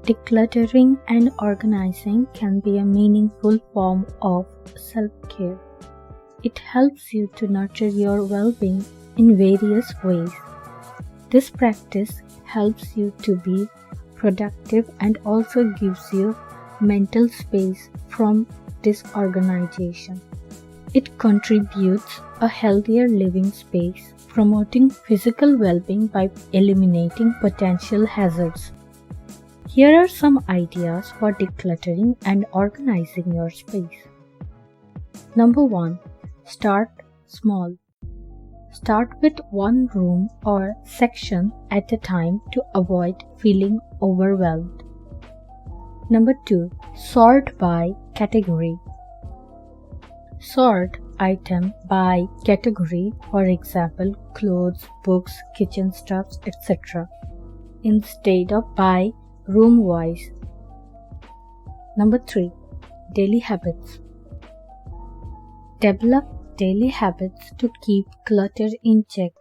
Decluttering and organizing can be a meaningful form of self-care. It helps you to nurture your well-being in various ways. This practice helps you to be productive and also gives you mental space from disorganization. It contributes a healthier living space, promoting physical well-being by eliminating potential hazards. Here are some ideas for decluttering and organizing your space. Number 1. Start small. Start with one room or section at a time to avoid feeling overwhelmed. Number 2. Sort by category. Sort item by category, for example, clothes, books, kitchen stuffs, etc., instead of by room-wise. Number 3. Daily habits. Develop daily habits to keep clutter in check.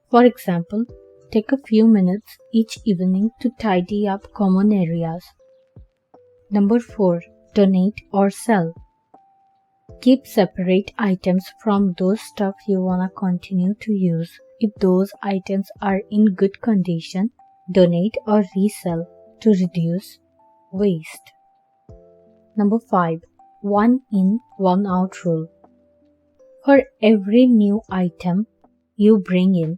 For example, take a few minutes each evening to tidy up common areas. Number 4. Donate or sell. Keep separate items from those stuff you wanna continue to use. If those items are in good condition, donate or resell to reduce waste. Number 5. One in, one out rule. For every new item you bring in,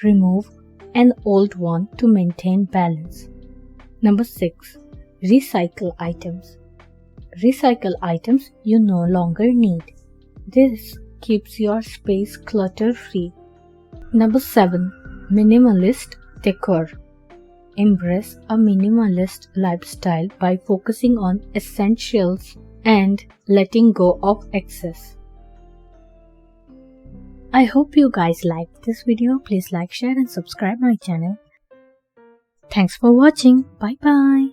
remove an old one to maintain balance. Number 6. Recycle items. Recycle items you no longer need. This keeps your space clutter-free. Number 7. Minimalist Decor. Embrace a minimalist lifestyle by focusing on essentials and letting go of excess. I hope you guys liked this video. Please like, share and subscribe my channel. Thanks for watching. Bye bye.